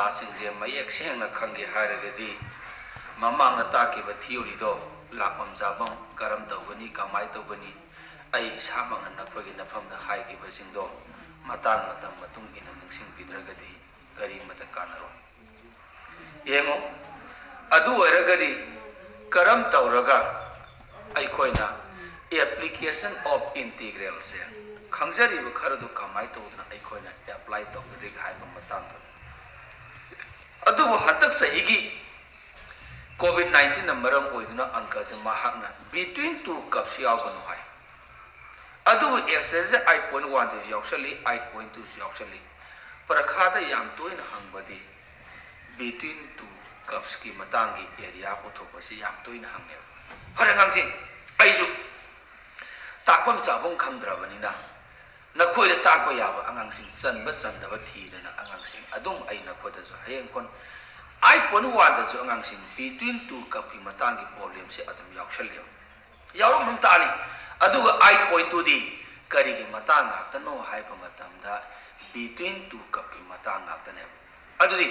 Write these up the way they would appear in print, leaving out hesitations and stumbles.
formula singje mayek sengna khange haragadi mamang na takiba theory do lakpam jabang karam tawgani kamai tawgani ai samang na naphagi nafam da hai gi basingdo matang matam matung ina ningsing bidragadi kari mata kanaro yengo adu eragadi karam tawraga ai khoina application of integral se khangjari bu kharadu kamai tawdna ai khoina apply tawgadi hai to matang adu hatak sahigi COVID-19 maram oiduna angka se mahakna between two cups yauganu hai adu exercise 8.1 to yausali 8.2 yausali parakhada yam toina hangbadi between two cups ki matangi area ko thopasi yam toina hangye pharangang sing aisu takpam chabong khangdrabani na nakhoi da takpa yaba angang sing sanba sandaba thidana angang sing adum aina khoda so hayeng kon 8.1 da so angang sing between two cup ki matangi problem se adum yausali yaurum mantani aduga 8.2 di kari ki matang tano haipa matamda between two cup ki matang tane adudi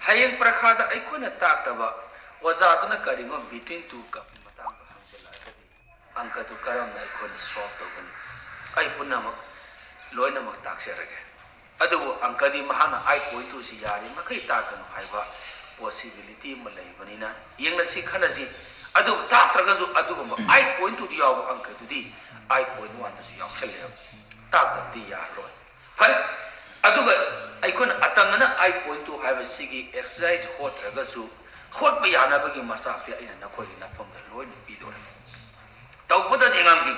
hayeng prakhada ai khona taktaba wazatuna kari ngo between two cup ki matang hangsela adudi angka tu karam na ai khona solve tawgani ai punamak loina mak taksharage adubu angka di mahana 8.2 si yari makai takanu haiba possibility malai banina yengna si khanaji adu tatragazu adugumba 8.2 di yaw angka tudi 8.1 da su yaw shale takta di ya loi phar aduga aikon atamna 8.2 haiba sigi exercise hotragazu hot ba yana bagi masakti aina nakhoi na phomda loi ni pidor tawbada dingamji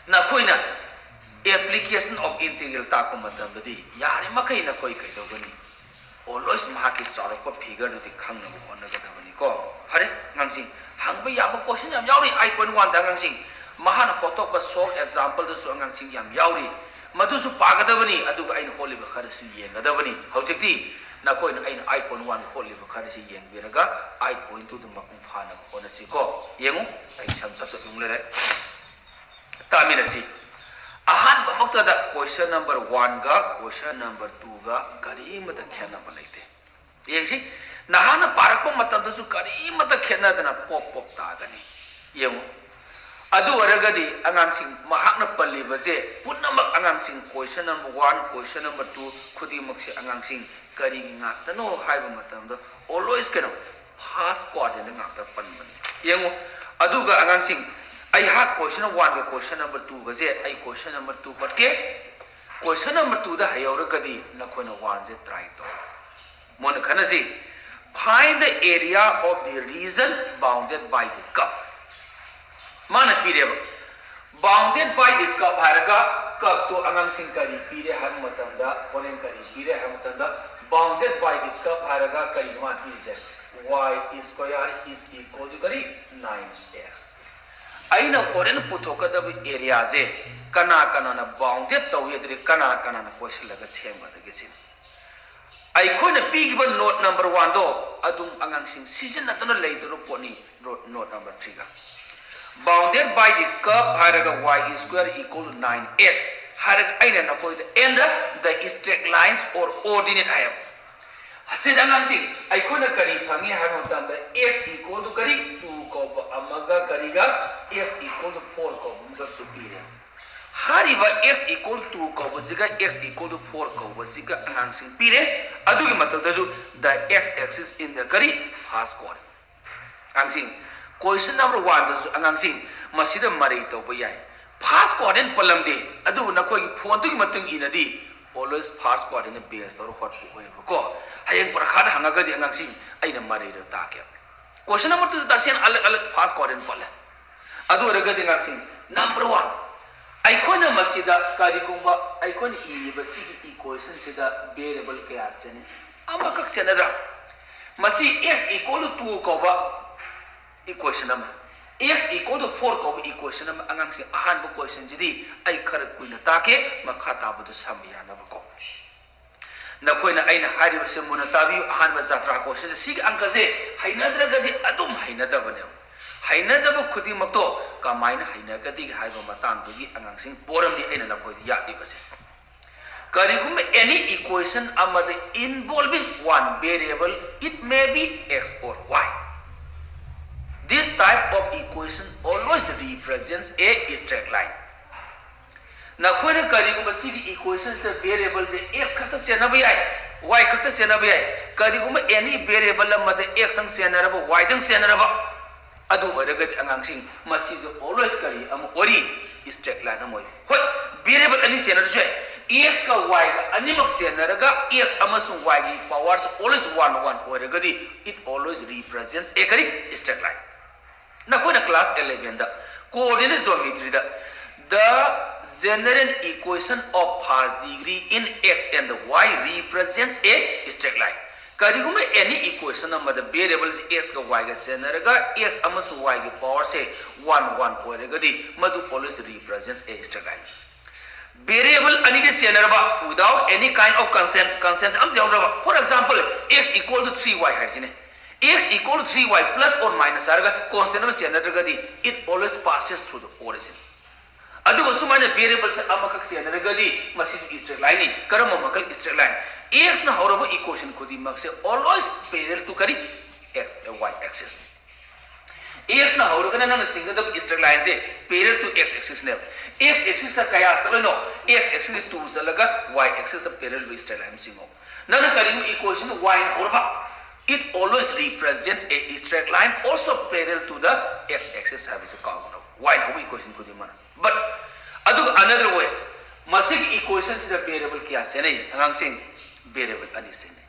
nakhoina application of integral ta ko matam di yari makai na koi kai dogani always mahaki sarok ko figure di khangna ko honna ga dabani ko hare ngamji hangba yaba question yam yauri 8.1 da ngang sing mahana photo ba solve example da su ngang sing yam yauri madu su pagadabani aduga ain holi ba khar su yengadabani hojikti na koi na ain 8.1 holi ba khar si yeng biraga 8.2 dum ma pung phana ko na si ko yengu ai sam sab sab yung le tamina si ahan ba makta da question number 1 ga question number 2 ga kari mata khena ba laite yeng si nahana parak pa matam da su kari mata khena dana pop pop ta gani yeng adu aragadi angang sing mahakna palli baje punamak angang sing question number 1 question number 2 khudi mak se angang sing kari nga tano haiba matam da always keno fast coordinate nga ta pan ban yeng adu ga angang sing ai ha question 1 ga question number 2 ga je ai question number 2 pat ke question number 2 da hayawragadi nakhona 1 je try to mon khana ji find the area of the region bounded by the cup mana pire bounded by the cup haraga cup to angang sing kari pire ham matamda horen kari pire ham matamda bounded by the cup haraga kari ma pije y square is equal to kari 9x aina horen puthokada area je kana kana na bounded tawedri kana kana na question laga sema da gesin ai khona pigiba note number 1 do adum angang sing season na tono leidro poni note number 3 ga bounded by the curve haraga y square equal to 9s haraga aina na koi and the straight lines or ordinate ayam hasid angang sing ai khona kari phangi haram tam da s equal to kari 2 ko amaga kari ga s equal to 4 ko muga superior hariba x equal to 2 ko basiga x equal to 4 ko basiga angang sing pire adugi matawda ju the x axis in the kari fast chord angang sing question number 1 da ju angang sing masida mari to ba yai fast chord in palam de adu na koi phone tu matung inadi always fast chord in base or hot ko ko hayeng prakhada hangaga di angang sing aina mari da ta ke question number 2 da sen alag alag fast chord in pala adu raga di angang sing number 1 aikona masida karigumba aikon e basi equation sida variable kaya sene amakak chanada masi x equal to 2 ko ba equation nama x equal to 4 ko ba equation nama angang si ahan bu question jidi ai khar kuina take makhata bu samya na ba ko na koina aina hari base muna tabi ahan ba zatra ko se sig angka je hainadra gadi adum hainada bane hainadaba khudi makto kamaina hainagadi haiba matang dugi angang sing poram di aina na khoi ya di base karigum any equation involving one variable, it may be x or y. This type of equation always represents a straight line. Now, when a equation the variable is x kata senabiyai, y kata senabiyai, karigum any variable x ang senaraba, y ang senaraba. Adu baragat angangsing masizo always kari ori straight line amoy. What variable ani senarjay x ka y ka animak senaraga x amasung y ki powers always 1 oragadi, it always represents a kari straight line. Now, when a class 11 the coordinate geometry the general equation of first degree in x and y represents a straight line. Kariguma any equation the variables x ka y ka senaraga x amasu y ki power say 1 oragadi madu always represents a straight line. Variable ani ke senaraba without any kind of constant am jawraba. For example, x equal to 3y haisine. X equal to 3y plus or minus araga constant am senaragadi, it always passes through the origin. Adugo sumana variables amakak senaragadi masisu straight line ni karama makal straight line. X na horrible equation kudi makse always parallel to kari x and y axis. X na horrible na single straight line se parallel to x axis ne. X axis sa kaya sabay no x axis 2 salaga y axis sa parallel with straight line singo. Nana kari equation y na horrible. It always represents a straight line also parallel to the x axis service called y na equation kudi mana. But another way, masig equations the variable kya se nahi angang sing variable ani se nahi.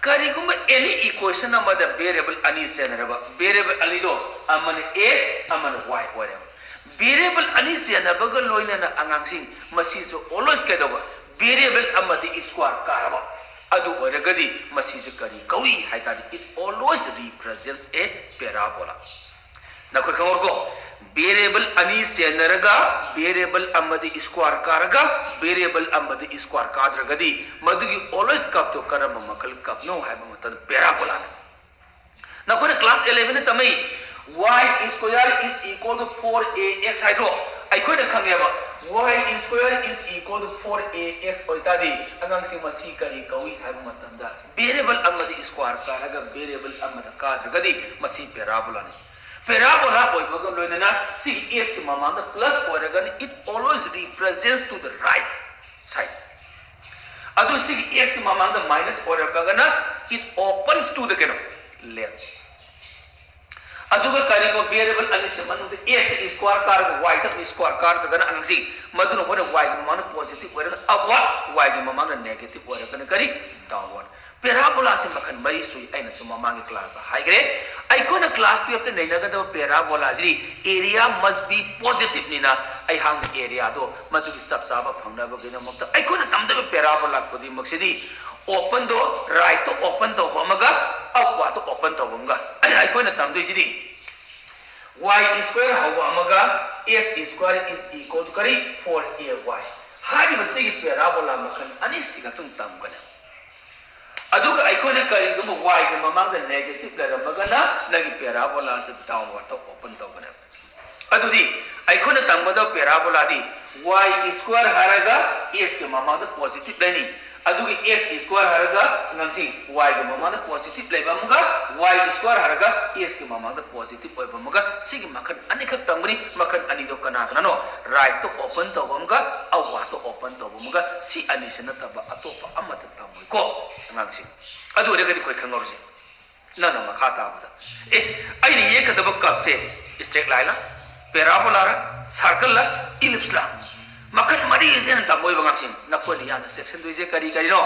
Karigum any equation the variable ani se naraba variable ani do aman x aman y whatever. Variable ani se na bagal loina na angang sing masiso always kedoba variable amadi square karaba. Adu oragadi masiso kari kawi haitadi, it always represents a parabola. Na koi kangor ko variable ani senaraga variable amadi square karaga variable amadi square kadragadi madugi always kap to karama makal kap no hai matan parabola na kone class 11 tamai y square is equal to 4ax hydro ai kone khangeba y square is equal to 4ax oitadi angang si masi kari kawi hai matan da variable amadi square karaga variable amada kadragadi masi parabola ni. Parabola boy bagal loina see s ki mamanda plus oragan, it always represents to the right side. Adu see s ki mamanda minus oragana, it opens to the left. Adu ka kari ko variable ani se manu the x square kar y tak square kar to gana angsi madu no y ki mamanda positive oragan upward y ki mamanda negative oragan kari downward. Parabola se makan mari sui aina suma mangi class high grade I kona class 12 te naina ga parabola jri area must be positive nina I hang the area do matu ki sab saba phangna ba gina mokta I kona tamda parabola khodi maksidi open do right to open to bamaga upward to open to bamga I kona tamdu jri y square hawa amaga s square is equal to kari 4ay hari basi parabola makan anis sigatung tamgana. Aduga iconic kari dum y ki mamang the negative la magana nagi parabola se downward to open to bana. Adudi iconic tangmada parabola di y square haraga s ki mamang the positive lani. Adugi s square haraga nangsi y ki mamang the positive la bamuga y square haraga s ki mamang the positive oi bamuga sig makan anikak tangmani makan ani do kana kana no right to open to bamuga awa to open to bamuga si ani se na taba atopa amata tamoi ko nangsi adu re gadi koi khangorji na na makata bada ai ni ye kadaba kap se straight line la parabola ra circle la ellipse la makan mari is den tamoi bangaksin na ko ni yana section do je kari kari no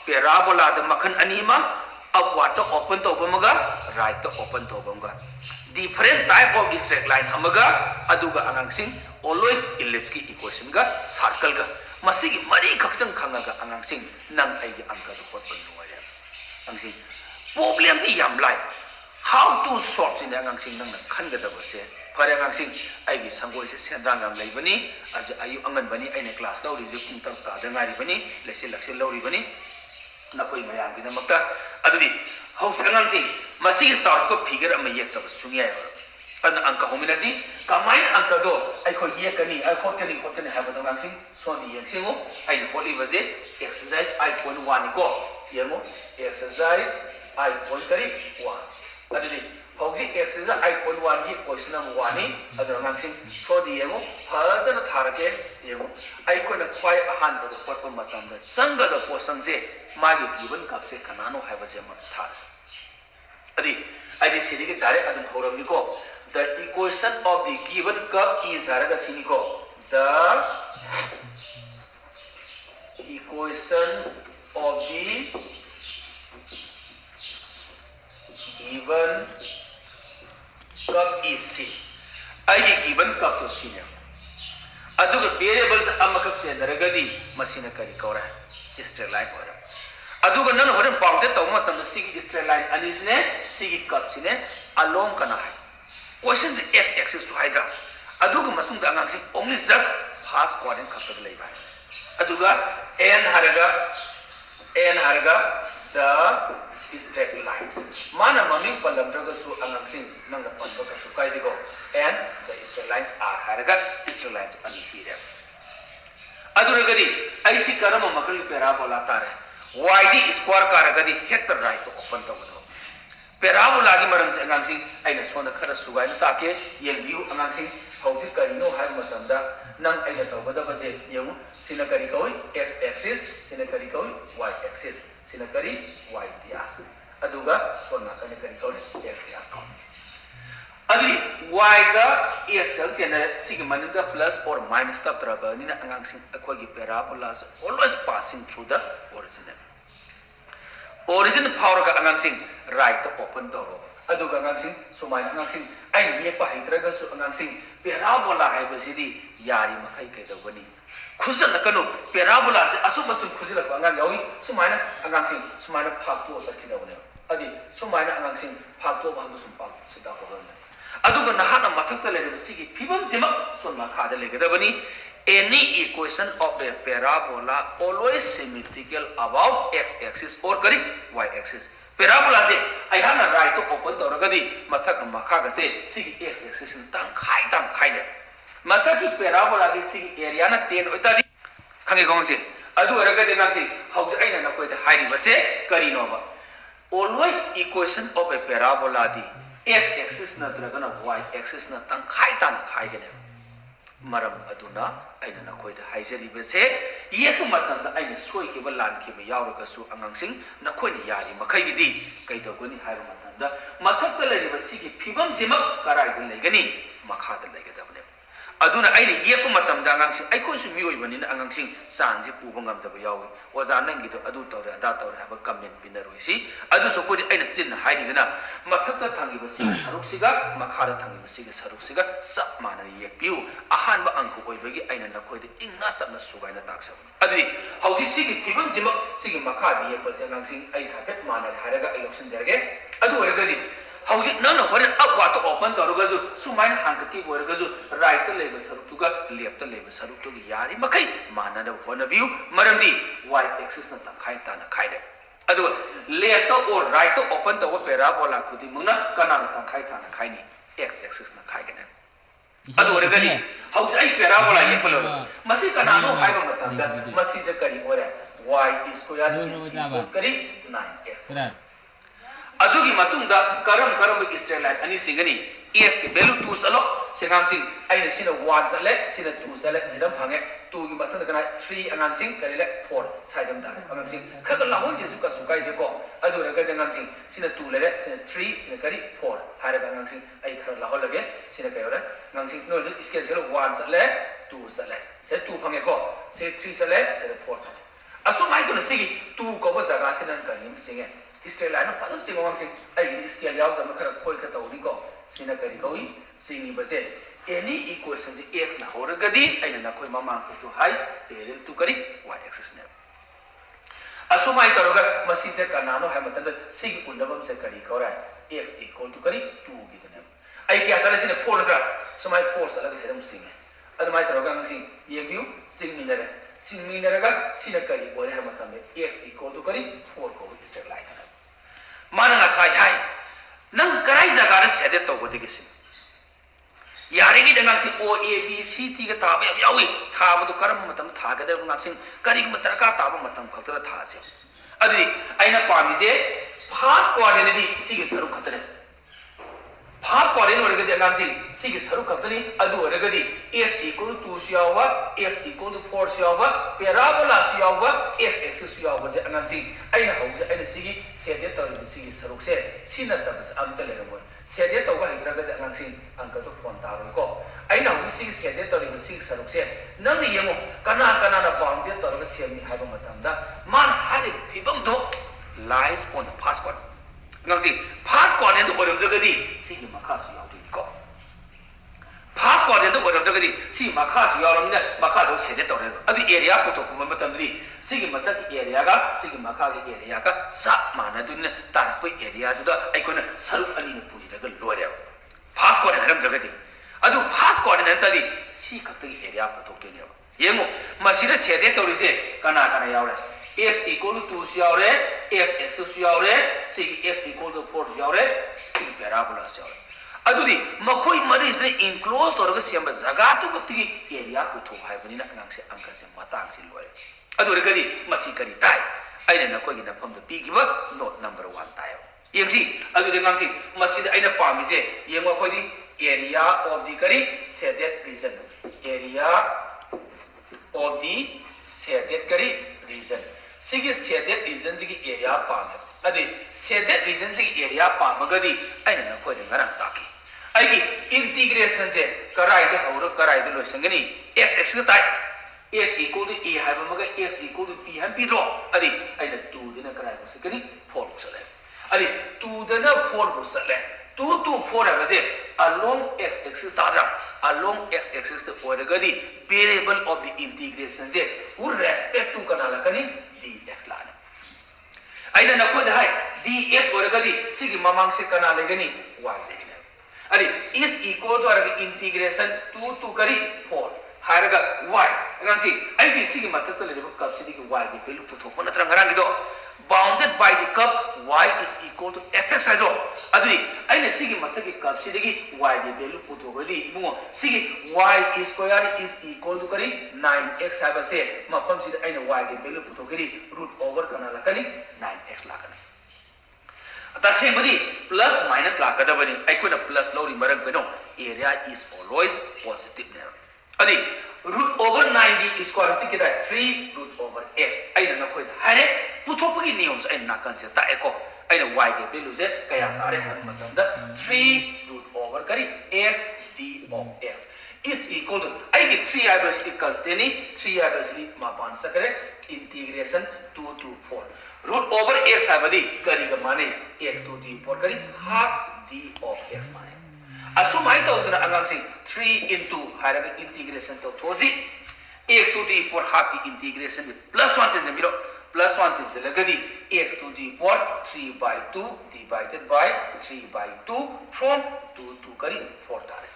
parabola da makan anima upward to open to bamaga right to open to bamaga different type of straight line amaga aduga angangsing always ellipse ki equation ga circle ga masigi mari khaktang khangaga angangsing nang ai gi angka to pot panwa ya angsing problem ti yam lai how to solve in angangsing nang khan ga da base fare angangsing ai gi sangoi se sendang ngam lai bani azu ayu angan bani ai ne class law ri ju kum tak ta da ngari bani lesil laksel law ri bani na koi mayam gi na makta adudi how sangangsing masigi sort ko figure am yek ta sungiya an angka hominasi kamain angka do ai ko ye kani ai khot kani ha ba dang sing so ni yang singu ai holi baje exercise I point 1 ko yengo exercise I point 1 adini hauji exercise I point 1 gi question number 1 ni adang sing so di yengo phasana tharake yengo ai ko na khwai ahan ba ko pa matam da sanga da po sangje magi given kap se kanano ha ba je ma thar adi ai di sidi ke direct adang horam ni ko the equation of the given curve is haraga siniko the equation of the given curve is c ai given curve to c ne aduga variables amakak chendaragadi masina kari kora straight line ora aduga nan horen bounded tawma tam c straight line anis ne c curve sine along kana hai question the x axis to hydra aduga matung da ngang sing only just pass quadrant khapta lei ba aduga n haraga the straight lines mana maming palamdraga su angang sing nang na panto ka su kai digo and the straight lines are haraga straight lines ani pire aduga gadi aisi karama makal parabola tare yd square karagadi hector right to open to parabola gi maram se angang sing aina sona khara sugai na take yeng view angang sing hausi karino hai matam da nang aina to bada baje yeng sina kari koi x axis sina kari koi y axis sina kari y dias aduga sona kani kari koi x dias ko adi y ga x sang chena sig maninga plus or minus tab traba ni na angang sing akhoi gi parabola always passing through the origin power ka angang sing right to open to aduga angang sing sumai angang sing ai ni pa hitraga su angang sing parabola hai basidi yari makai kai da bani khuzal kanu parabola se asu masum khuzal ka angang yawi sumai na angang sing sumai na phak to sa kida bani adi sumai na angang sing phak to ba sum pa sida ko bani aduga na hana mathak ta le basigi phibam sima sunna kha da le ga bani any equation of a parabola always symmetrical about x axis or correct y axis parabola se ai hana right to open to ragadi mathak makha ga se sig x axis tang khai ne mathak ki parabola ge sig area na 10 oita di khange gong se adu ragadi nang se hauj aina na koi da hairi ba se kari no ba always equation of a parabola di x axis na draga na y axis na tang khai ge ne maram aduna aina na koi da haijari be se yeku matam da aina soi ki ba lan ki ba yaw ga su angang sing na koi ni yari makai gi di kai to ko ni hai ba matam da mathak ta le ba si ki phibam jima karai da le gani makha da le ga da ne aduna aina yeku matam da angang sing ai ko su mi oi bani na angang sing sang je pu ba ngam da ba yaw oza nang gi to adu to da da to ha ba comment binar oi si adu so ko di aina sin hai di na mathak ta thangi ba si saruk siga makha da thangi ba si ga saruk siga sap mana yek piu ahan ba angku oi bagi aina na koi de inga tapna sugai na taksa adri hauti sigi pibam jima sigi makha di yek ba jangang sing ai thapet mana haraga ai option jarge adu ore gadi hauti nana hore up wa to open to roga ju sumain hang ki bo roga ju right to leba saruk tu ga left to leba saruk tu gi yari makai mana da hona view maram di y axis na ta khai ta na khai de adu left to or right to open to parabola khudi muna kana ta khai ta na khai ni x axis na khai ge ne adu ore gadi hausa ai parabola ye palo masi kanano hai ba matam da masi je kari ore y square is equal kari 9x adu gi matung da karam straight line ani singani s ke value 2 salo singam sing ai ne sina 1 sale sina 2 sale sidam phange 2 gi matung da kana 3 angan sing kari le 4 saidam da angan sing khaga lahon se suka sukai de ko adu re ga angan sing sina 2 le sina 3 sina kari 4 hare ba angan sing ai khar lahol lage sina kai ore angan sing no scale selo 1 sale 2 sale se 2 phange ko se 3 sale se 4 aso mai to sigi 2 ko ba jaga sina karim singe straight line fa sing wang sing ai scale yaw da khar khoi ka to ni ko sina kari koi singi ba se any equation ji x na hora gadi aina na koi mama to hai parallel to kari y axis ne asumai taroga masi se kanano hai matan da sig undabam se kari kora x equal to kari 2 gi ne ai kya sala sine 4 da sumai 4 sala ga sedam sing admai taroga ngang sing ye view sing minera ga sina kari ore hai matan x equal to kari 4 ko straight line mana nga sai hai nang karai jaga ra sede to bodi gisin यारेगी दंगांग ओ A B C T का ताबे अब यावी थाब तो करम मतम थागे दे गांग करी मतर का ताब मतम खतर थासे अदि आइना पामी जे फास्ट कोऑर्डिनेट दी सिगे सरु खतरे फास्ट कोऑर्डिनेट वरगदि गांग सिगे सरु खतनी अदु वरगदि x equal to 2 सियावा x equal to 4 सियावा पैराबोला सियावा x axis सियावा जे गांग आइना हौजे आइना सिगे सेदे तरि सिगे सरु से सिना तब अमत लेरमो सेदे तौबा हिद्रगदि गांग अंक तो फोन तारो को आइना हौजे सिगे सेदे तरि सिगे सरु से नंग यमो कना कना ना बाउंडेड तरो सेमि हाबो मतमदा मान हारि फिबम दो lies on the fast coordinate. Now see, fast coordinate to order the see Makasu Yaudiko. Fast coordinate to order the see Makasu Yaramina, Makasu said it already. At the area put up Matamri, see Mataki area, see Makali area, Sap Manadun, Tarapu area to the icon, Saru Alina Puji, Lawyer. Fast coordinate. Adu fast coordinate, see Kati area put up to you. Yemo, Masida said it already, Kanaka Yara. X equal to 2 siyaure, x siyaure, sig x equal to 4 siyaure, sig parabola siyaure. Adudi makoi mari isne enclosed toroga siyamba jaga tu bakti area ko tho hai bani na nang se angka se matang se lore. Adu regadi masi kari tai. Aina na koi na pham to pi giba note number 1 tai. Yengsi adu de ngang si masi aina pami je yengwa koi di area of the kari shaded region. Area of the shaded kari region. Sige shaded region की area पामे अदे shaded region की area पामगदी आइना न कोई नगरा ताकी आइगी integration से कराई दे हौरो कराई दे लोइसंगनी x x ताई x equal to a हाइबा मगा x equal to p हम पिरो अदे आइना 2 दिना कराई बसकनी 4 बसले अदे 2 दिना 4 बसले 2 to 4 है बसे along x axis ताजा along x axis तो ओरगदी variable of the integration से with respect to कनाला कनी dx लाने आइना न कोई है dx ओरगदी सिगी ममांग से कना लेगनी y लेगनी अरे is equal to अरग integration 2 to करी 4 हारगा y गंसी आइगी सिगी मतलब तो लेबो कब सिगी y की वैल्यू पुथो को नत्र ngरंग दो bounded by the curve y is equal to fx हाइदो अदुरी आइना सिगी मतलब की कब सिगी y की वैल्यू पुथो गदी मुंगो सिगी y square is equal to करी 9x हाइबा से मफम सिद आइना y की वैल्यू पुथो गदी रूट ओवर कना लकनी 9x लाकनी तसेंबदी प्लस माइनस लाकदबनी आइकोना प्लस लौरी मरंग कनो एरिया इज ऑलवेज पॉजिटिव ने अदि root over 9d square root किदा 3 रूट ओवर x आइना न कोइ हारे पुथोपगी नियमस आइना नाकन से ताएको आइना y के वैल्यू से कया तारे हर मतंदा 3 रूट ओवर करी x d of x is equal to आई की 3 आइबस कंस्टेंट 3 आइबस मापान सकरे integration 2 to 4 root over x आबदी करी का माने x to d 4 करी हाफ d of x माने असुमाई तो उतना अंगांग से 3 into हारग इंटीग्रेशन तो थोजी x to d 4 हाफ की इंटीग्रेशन में प्लस 1 टेंशन मिलो प्लस 1 टेंशन लगदी x to d 4 3 by 2 divided by 3 by 2 from 2 to करी 4 तारे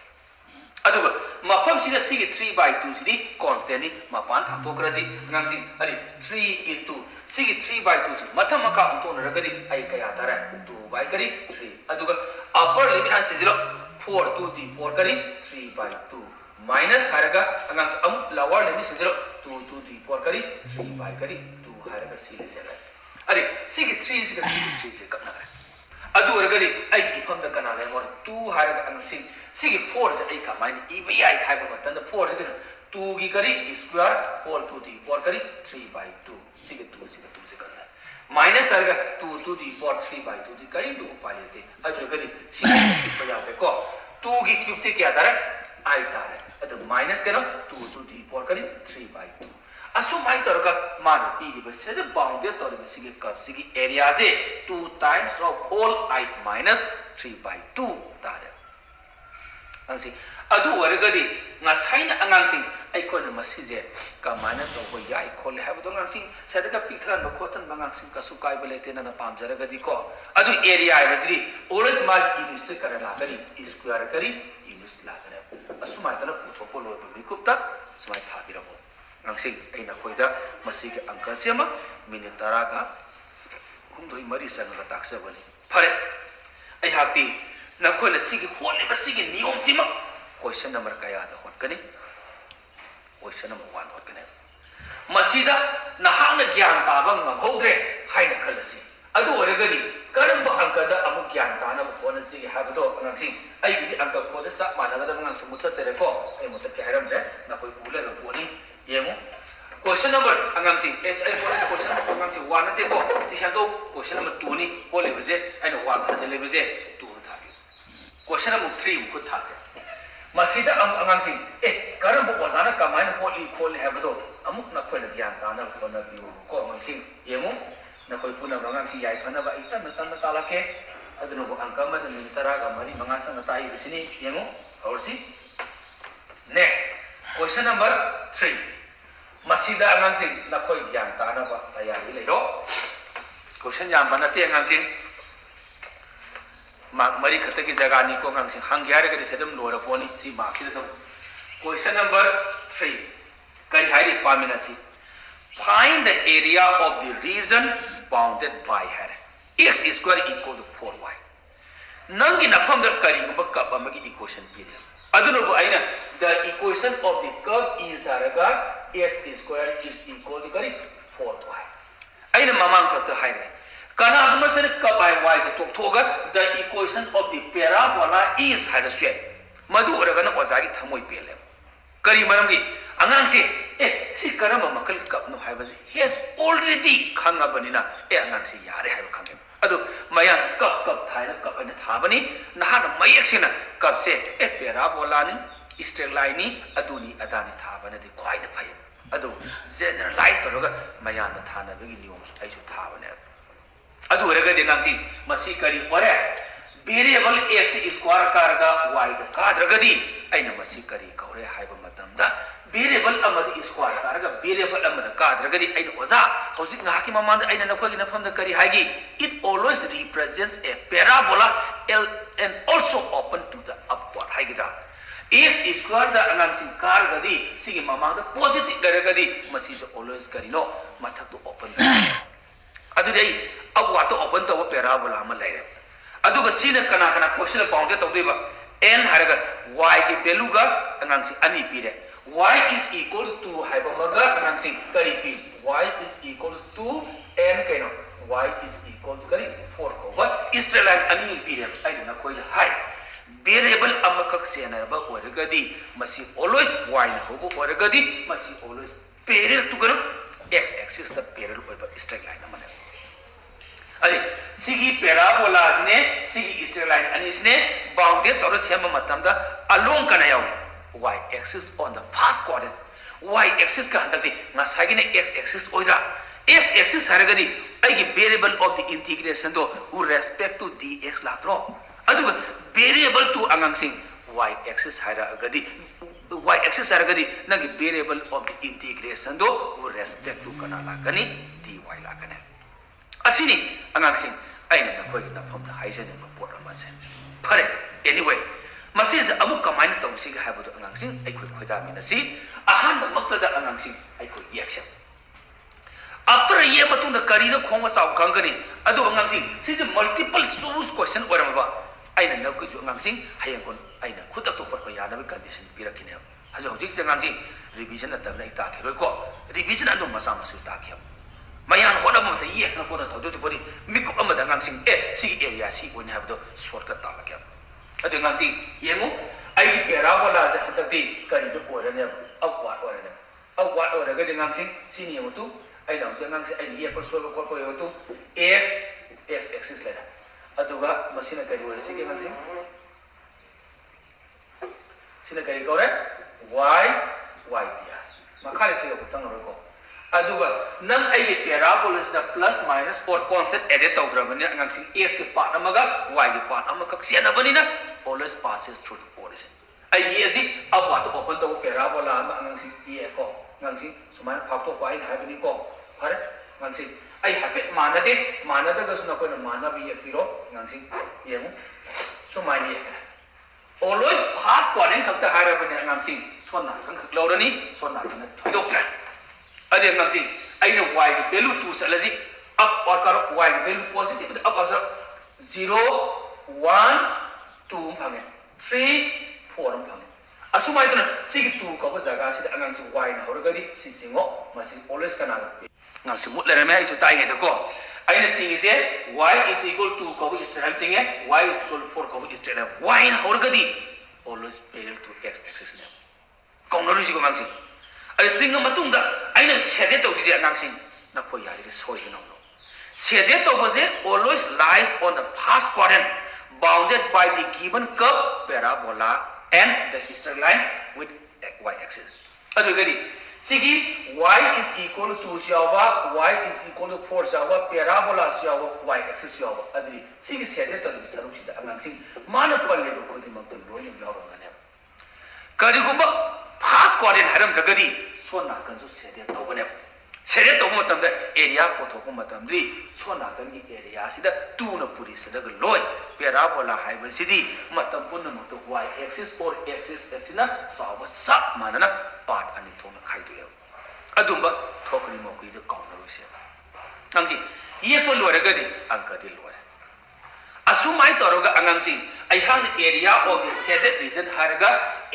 अदुग मफम सिदा सिगी 3 by 2 सिदी कांस्टेंट नि मपान थातोक्रजी ngamsi ari 3 into सिगी 3 by 2 सि मथम मका उतो नरगदी आई कया तारा 2 by करी 3 अदुग अपर लिमिट आन सिजिरो 4 to the 4 करी 3 by 2 minus हारगा अंगांस अम लोअर लिमिट सिजिरो 2 to the 4 करी 3 by करी 2 हारगा सिले जला अरे सिगी 3 सिगी 3 से कतना अदु रगदी आई इफम द कना ले मोर 2 हारगा अंगसि सिगी 4 से आई का माइन इबी आई हाइबा मतन 4 से 2 की करी स्क्वायर 4 to the 4 करी 3 by 2 सिगी 2 से करना माइनस आएगा 2 to the 4 3 by 2 दी करी 2 पाई लेते अदु रगदी सिगी पे जाते को 2 की क्यूब ते क्या तारे आई तारे अदु माइनस केनो 2 to the 4 करी 3 by 2 असु माइ तरका माने ती की बस से बाउंडेड तोर में सिगी कब सिगी एरिया से 2 times of whole I minus 3 by 2 तारे अंसी अदु वरगदी ngasai na angangsing ai ko na masije ka mana to ko yai khole ha bodong angsing sadaka pikthran ba khotan bangangsing ka sukai belete na pamjara gadi ko adu area ai basri always mal inus karana kari square kari inus la kare asuma tana putho ko lo bi kupta sumai thabira mo angsing ai na khoida masige angka sema minute tara ka humdoi mari sang ka taksa bani phare ai hakti na khole sigi khole basigi niyom sima question number कया दा होटकनी question number 1 होटकने मसीदा नहांग ज्ञान ताबा ngahौद्रे हाइना खलसी अदु ओरगदी करम अंकदा अमु ज्ञान ताना बोनसी हाबदो अंगसी आइगिदी अंक खोज सा मानगदा अंग समुथ सेरेको ए मुत के हरम दे ना कोई उले रो पोनी येमु क्वेश्चन नंबर अंगसी एस आई बोनस क्वेश्चन नंबर अंगसी 1 नते को सि हंदो क्वेश्चन नंबर 2 नि को लेबजे आइनो 1 थासे लेबजे 2 थाबी क्वेश्चन नंबर 3 को थासे मसीदा अंगसी ए करम ओजाना कमाइन होली खोल हाबदो अमुक न खोल ज्ञान ताना बोना बिउ को अंगसी येमु ना कोई पुनः रंगांसी याई फनबा इतना नतन तालाके अदनो अंक मदन तरागा मरी मंगासा नताई बिसनी येमु हौसी नेक्स्ट क्वेश्चन नंबर 3 मसीदा अंगांसी ना कोई ज्ञान तानबा तैयारी लेरो क्वेश्चन याम बनते अंगांसी मार्क मरी खत की जगह नि को अंगांसी हंग्यारे के सेदम लोरा पोनी सी मार्क से दम क्वेश्चन नंबर 3 करी हाइरी पामिनासी find the area of the region bounded by her x square equal to 4y nangi na pham da kari ba ka ba magi equation period adunu bu aina the equation of the curve is araga x square is equal to kari 4y aina mamang ta haire kana aduma se ka by y se tok thoga the equation of the parabola is hada swe madu oraga na ozagi thamoi pele kari maram gi angang se si karama makal kap no haiba has already khanga banina angang se yare haiba khange adu mayan kap thaina kap ana thabani nahana mayak sina kap se parabola ni straight line ni aduni adani thabana de khwai na phai adu generalize toroga mayan na thana begi niom ai su thabane adu raga de ngang si masi kari ore variable x square karga y da kadragadi aina masi kari kaure haiba matamda variable amadi square karga variable amada kadragadi aina oza hosik ngaki mamanda aina nakhoi na famda kari hagi it always represents a parabola and also open to the upward hagida x square da anang sing kargadi sigi mamanda positive daragadi masi so always kari no mathak to open adu dei upward to open to parabola ama laire aduga sina kana question bounded to deba n haraga y ki value ga anang sing ani pire y is equal to haibamaga anang sing kari pi y is equal to n kaino y is equal to kari 4 ko ba israel ani pire ai na koi hai variable amakak sena ba oragadi masi always y na hobo oragadi masi always parallel to kano x axis the parallel over straight line amana अरे सिगी parabola ने सिगी straight line अनि इसने bounded तोर same मतम दा along कना याव y axis on the first quadrant y axis का हंतक ngasagi ne x axis oida x axis haragadi aigi variable of the integration do with respect to dx latro adu variable to angang sing y axis haragadi y axis haragadi nagi variable of the integration do with respect to kana lakani dy lakane asini angang sing aina na khoi na pham da haisen ma pot amase phare anyway masis amu kamaina tong sig ha bodo angang sing ai khoi khoi da mina si ahan da makta da angang sing ai khoi reaction after ye matung da kari na khong sa khang gani adu angang sing si multiple source question orama ba aina na ku ju angang sing hayang kon aina khudak to khot ba ya na condition pirakine hajo hojik se angang sing revision da na ita khiroi ko revision anu masa masu ta khia mayan hoda mo ta yek na ko na thodo chori miku amada ngang sing si area si ko ni habdo shortcut ta lakya adu ngang sing yengu ai parabola za hadati kari do ko ne awwa ora ga ngang sing sini mo tu ai na ngang sing ai ye ko solve ko yo tu x axis la adu ga masina kari wala si ngang sing sina kari ko re y dias makale ti ko tang ro ko aduga nang ai parabola is the plus minus or concept edit tawdra bani angang sing x ke part amaga y ke part amaka siana bani na always passes through the origin ai yezi abwa to open to parabola angang sing e ko ngang sing suman phakto ko ai ha bani ko hare ngang sing ai happy manade ga suna ko na mana bi piro ngang sing yemu sumani always pass ko ren thakta hare bani ngang sing sona khang lorani sona kana doctor ade ngang sing aina y value 2 salaji up or kar y value positive up or 0 1 2 phang 3 4 phang असुमाइतना सिगी तू कब जगह से अंगांग से Y ना होरगदी सी सिंगो मसी always कना ngang se mut lere me ai chu tai nge ko ai na sing je y is equal to ko straight am singe y is equal to 4 ko straight am y na hourgadi always parallel to x axis ne kong na ru si ko ngang sing ai sing ma tung da ai na chede to ji ngang sing na ko ya ri soi de no chede to ba je always lies on the past quadrant bounded by the given curve parabola and the straight line with y axis adu gadi sigi y is equal to shawa y is equal to 4 shawa parabola shawa y axis shawa adri sigi sede to bi saru sida angang sing mana palle ko di mak to lo ni law ngane kadi gumba fast quadrant haram gadi sona kan so sede to bane sede to mo tam da area ko to ko matam ri sona kan ni area sida tu na puri sida ga loy parabola haiba sidi matam pun na to y axis or axis na sawa sa mana na part ani to na khai do ya adumba thokri mo ki de kaung na se nangji ye ko lo ra ga di angka di lo asumai to ro ga angang sing ai hang area of the shaded region haraga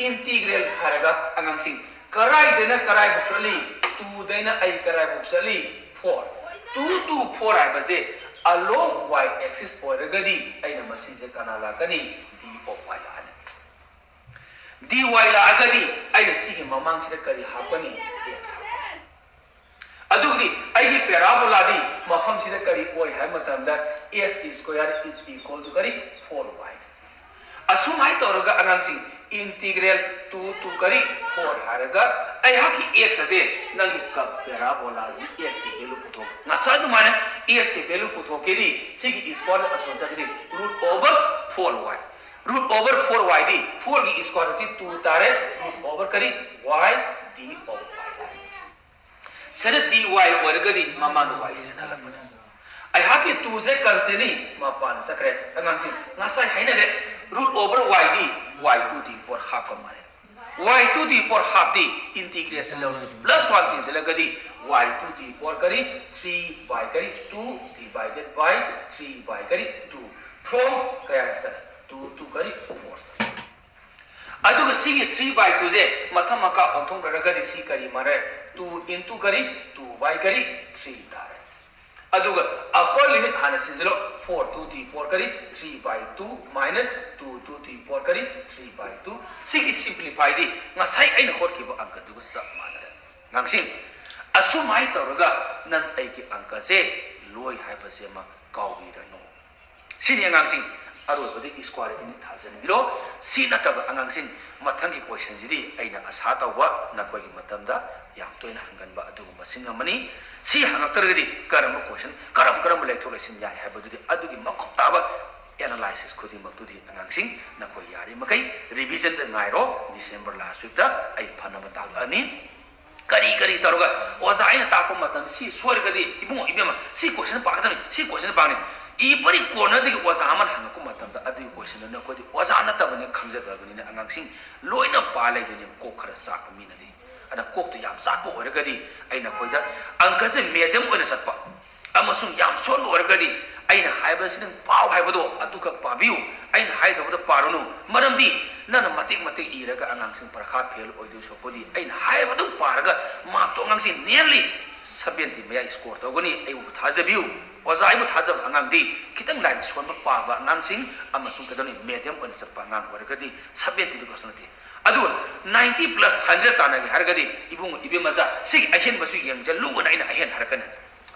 integral haraga angang sing karai de na karai actually 2 de na ai karai actually 4 2 to 4 ai ba se along y axis or ga di ai na masi je kana la kani d of y la dy la agadi ai na sige mamang sida kari hapani x adugdi ai gi parabola di mafam sida kari oi hai matam da x square is equal to kari 4y asumai toroga anang sing integral 2 to kari 4 haraga ai ha ki x ade nangi ka parabola ji x ki value puto ngasa du mane x ki value puto ke di sige square asonsa kari root over 4y root over 4y di 4 की square थी 2 तारे root over करी y d of y sir dy और करी मामा दो y से ना लगने आई हा के 2 से कर से नहीं मापान सकरे अंगांग से ngasai hai na de root over y di y to the power half का माने y to the power half di integration ले plus 1 तीन से लगदी y to the power करी 3y करी 2 divided by 3y करी 2 from क्या है sir 2 to kari 4 adu ga sigi 3 by 2 je matham ka onthong raga di si kari mare 2 into kari 2 by kari 3 tare adu ga upper limit hana sinjelo 4 to the 4 kari 3 by 2 minus 2 to the 4 kari 3 by 2 sigi simplify di ngasai aina hot ki ba angka du sa manare ngangsing asumai tawraga nan ai ki angka se loi hai ba se ma kawi da no sini ngangsing aru bodi square in thousand biro si na tab angang sin mathang ki question jidi aina asa tawa na koi matam da yam toina hangan ba adu masing amani si hangak targadi karam question karam le thole sin ya ha bodi adu ki makop taba analysis khodi maktu di angang sing na koi yari makai revision da ngairo December last week da ai phana mata ani kari taruga oza aina ta ko matam si swargadi ibung ibema si question pa kadani si question pa ni ipari corner de wazaman hang ko matam da adu question na ko di wazana ta bani khamja da bani na angang sing loina pa lai de ko khara sa ka mi na di ana ko to yam sa ko ora gadi aina ko da angka se medium ona satpa amasung yam son ora gadi aina haiba sin pau haiba do adu ka pa biu aina hai da parunu maram di na matik ira ka angang sing parakha fail oi do so ko di aina haiba do paraga mark to angang sing nearly 70 maya score to gani ai u thajabiu oza ai bu thajab angang di kitang line son pa ba angang sing amasung kadoni medium on sapa angang wargadi 70 ko sonati adu 90 plus 100 tanagi hargadi ibung ibe maza sig ahen basu yang jalu na ina ahen harkan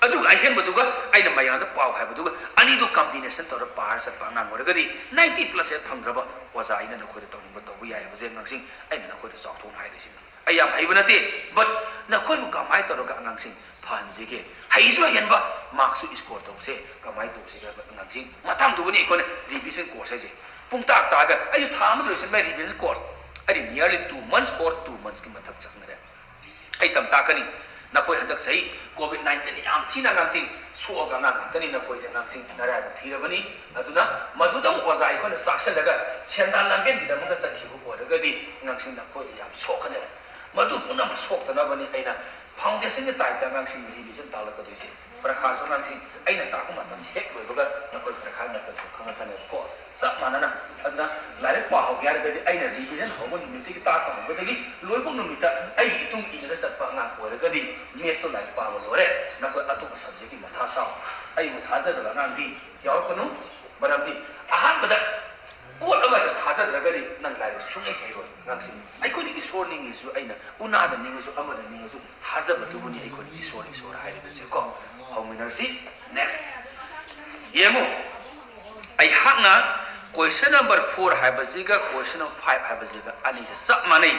adu ahen baduga aina maya da pau hai baduga ani do combination to par sapa angang wargadi 90 plus et phangraba oza ina na khoi to ni ba to bu ya ba je angang sing aina na khoi to sok thon hai de sin ayam hai banate but na khoi bu kam hai to ga angang sing phanji ke haizu hen ba marks score to se kamai to se ga angang sing matam du ni ko revision course se pung tak ta ga ayu tham lo sen mai revision course ari nearly 2 months or 2 months ki mathak chang re ai tam ta kani na koi hadak sai covid 19 yam thina ngang sing so ga ngang tani na koi ngang sing na ra thira bani aduna madudam oza ai ko na saksha daga sendal lamben di da ma sa ki ko daga di ngang sing na koi yam so ka ne madu punam sok ta na bani aina foundation ke tai ta ngang sing revision ta la ka doi se prakha so ngang sing aina ta ko matam hek loi ba na koi prakha na ka so khang ka ne ko sa mana na adna lare pa ho यार गदि आइना revision होबो निमिति की ताक होबदगी लोइबो निमिता आई इतुम इनरा सत्पा nga ओरगदि mess तो like पावो लोरे नको अतुप subject की मथा साव आई मुथाजदला नांदी यावकनु बरमदि अहान बदा पोल अमा ज थाजद्रगदि नंग लाइक सुंगे हेरो नंगसि आइकोनि ईश्वर निंगिसु आइना उनाद निंगिसु अमद निंगिसु थाजबतुबुनि आइकोनि ईश्वर हाइबसे को हौमिनरसि नेक्स्ट येमु आई हांगा क्वेश्चन नंबर 4 हाइबसिगा क्वेश्चन नंबर 5 हाइबसिगा अनि से सब मानै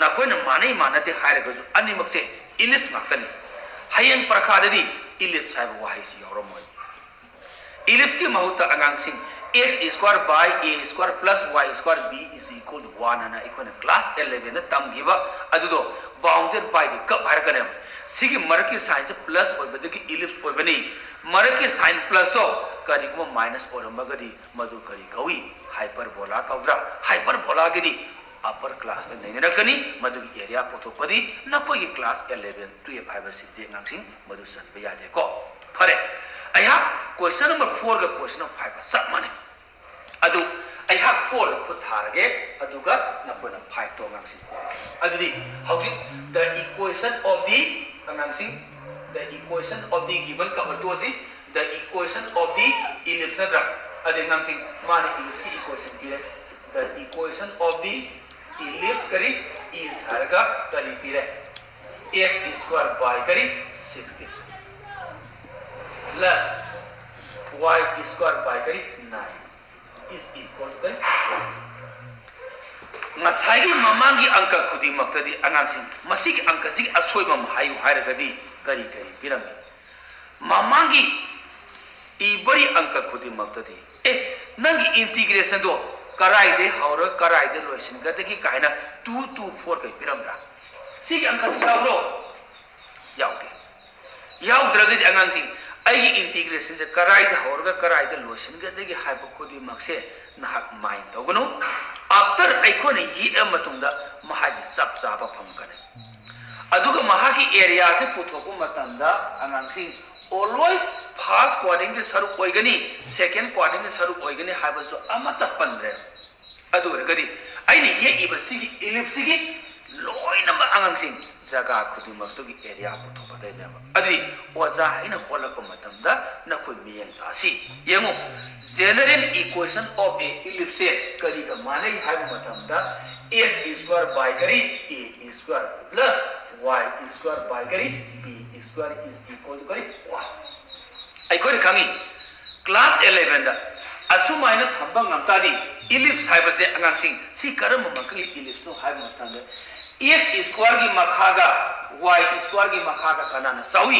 नखोइना मानै मानते हाइरगजु अनिमक्से इलिप्स माक्तनि हायेंग प्रखाददि इलिप्स हाइब वाहिसि यौरमोय इलिप्स की महत्व अगांगसिंग x square by a square plus y square b is equal to 1 ana ikona class 11 na tamgiba adudo bounded by the cup harkane sigi marki sign plus oibadagi ellipse oibani marki sign plus to kari ko minus orambagadi madu kari kawi hyperbola kaudra hyperbola gidi upper class na nina kani madu area potopadi na koi class 11 12 5 6 ngangsing madu san ba yade ko phare aya question number 4 ga question number 5 sab mane adu I have 4 put target aduga napuna 5 to ngangsi adudi hauji the equation of the ngangsi the equation of the given cover to si the equation of the ellipse nadra ade ngangsi mane ellipse ki equation pire the equation of the ellipse kari is harga kari pire x square by kari 60 plus y square by kari 9 is equal to ngasai mamangi angka khudi maktadi angangsing masigi angka sigi asoibam hayu hairagadi kari pirami mamangi ibari angka khudi maktadi nangi integration do karai de haura karai de loisin gadagi kaina 2 2 4 kai piramra sigi angka sigawro yaudragadi angangsing I integration से कराई the होरगा कराई the lotion गदगी हाइबो खुदी मक्से नहक mind तगनो after आइकोने ये मतुंदा महागी सब साबा फमकने अदुगा महागी area से पुथोको मतंदा अनंगसी always first quadrant के सरुप ओइगनी second quadrant के सरुप ओइगनी हाइबसो अमत पंद्रे अदुरगदी आइने ये इबसिगी इलिप्सिगी लोई नंबर अनंगसी जगह खुदी मक्तुगी एरिया पुथोको अदि ओजा हैना होलको मतमदा नखोय मियंग तासी यंगो general equation of a ellipse करी का माने हाय मतमदा x स्क्वायर बाय करी a square plus y square by करी b square is equal to करी 1 आई कोइ खांगी क्लास 11 दा असुमाइना थंबंग नमतादी इलिप्स हाइबसे अंगांसिंग सी करम मकली इलिप्स नो हाय मतंदा x स्क्वायर की मखागा y स्क्वायर की मखागा कनाना सावी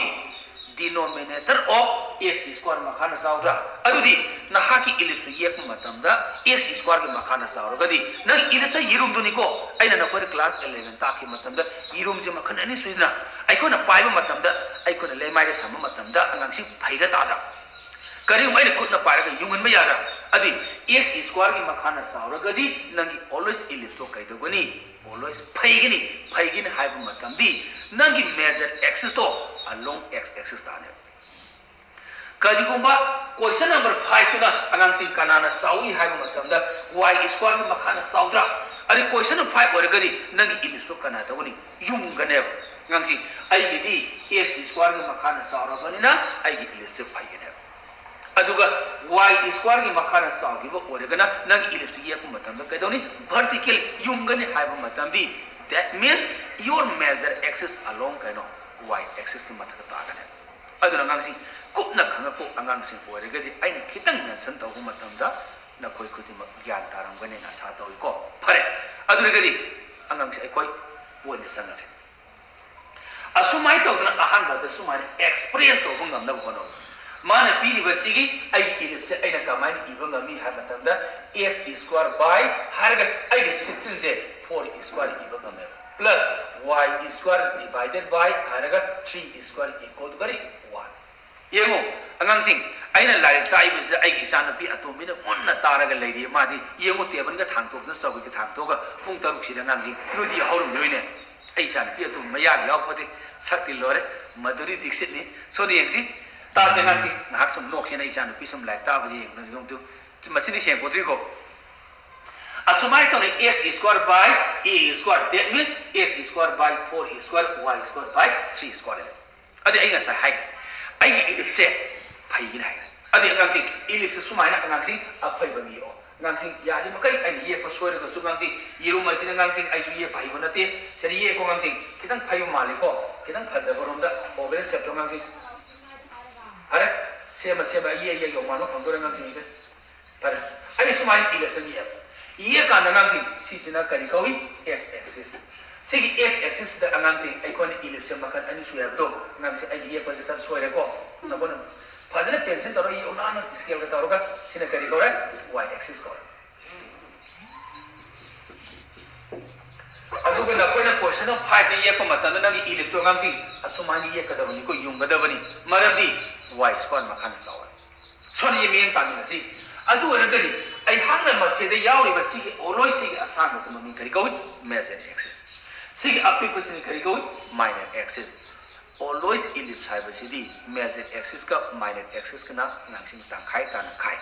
डिनोमिनेटर ऑफ x स्क्वायर मखाना सावरा अदुदी नहा की इलिप्स येक मतमदा x स्क्वायर की मखाना सावरगदी न इलिप्स यिरुम दुनिको आइना नकोर क्लास 11 ताकी मतमदा यिरुम जे मखन अनि सुइना आइकोना पाइबा मतमदा आइकोना लेमाइदे थम मतमदा अंगांसी फाइगा तादा करी मैंने खुदना पारगा युंगन में यादा अदि x स्क्वायर की मखाना सावरगदी नंगी ऑलवेज इलिप्स तो कैदगनी always फाइगिनी हाइब मतमदी नंगी मेजर एक्सिस तो along x axis ताने कदिगुंबा क्वेश्चन नंबर 5 तुना अनंगसी कनाना साउई हाइब मतमदा y स्क्वायर की मखाना साउद्रा अरे क्वेश्चन नंबर 5 ओरगदी नंगी इलिप्स तो कना तवनी युंगने ngangsi aigidi x स्क्वायर की मखाना साउरबनिना आइगी इलिप्स फाइगिने अदुगा y स्क्वायर की मखाना साउगिबो ओरगना नंग इलिप्स की एक मतम कदोनी वर्टिकल युंगने हाइब मतमदी that means your measure axis along कनो y axis की मथक तागने अदुना ngangsi कुपना खंगको अंगांगसिं ओरगदी आइने खितंग मेंशन तौगु मतमदा नखोय खुदिम ज्ञान तारंगने ना सा तौइको फरे अदुरगदी अंगांगसि अखोय वोने संगसे असुमाइ तौदना अहानबदा सुमाने एक्सप्रेस तौगु ngamna होनो माने पीरिबसिगी आई इलिप्स आइना कमाइन इबंगमी हाबतंदा x स्क्वायर बाय हारगा आई 16 जे 4 स्क्वायर इबंगमे plus y square divided by हारगा 3 स्क्वायर इक्वल टू करी 1 येमो अंगांसिंग आइना लाइक ताइबिस आई इसानपी अतोमिना मुन्ना तारगा लेरी मादी येमो टेबल का थांगतोगना सबि का थांगतोगा पुंग तरुक सिदा नांगी नुदी हौरम लोइने आई इसानपी अतोम मया यावपदे सक्ति लोरे मधुरी दीक्षित ने सोदी यंगसी तासे नांची नाक सम नोक सेना इसान पि सम लाइक ता बजे नजगम तु मसिनि सें पोत्रि को asumai to x square by a square, that means x square by 4 square, y square by 3 square. Adi ay nga sa hay ay ellipse phay gi hai adi ngang sing ellipse sumai na ngang sing a phay ba mi o ngang sing ya di makai ai ye pa soi ga su ngang sing yiru ma sin ngang sing ai su ye phay ba na te sari ye ko ngang sing kitang phay ma le ko kitang phaja ko rom da over set ngang sing are sema ye yo ma no khang do ngang sing se par ai sumai ellipse ye ka na ngang sing si sina kari ko x axis sigi x axis da angang sing ai kon ellipse makan ani suya do ngang sing ai ye positive soire ko na bon fazile pencil taro ye una na scale ka taro ka sina kari ko y axis ko adu ga na koina question of 5 ye ko matan na gi ellipse ngang sing asumani ye ka da ni ko yung ga da bani maradi y square makan sawa soni ye mien tan si adu ra ga ni ai hang na ma se de yaw ri ba si oloi si asang ma sumani kari ko measure axis Sig application kari ko minor axis. Always ellipse hai basidi major axis ka minor axis kana nangsing tangkai tan khai.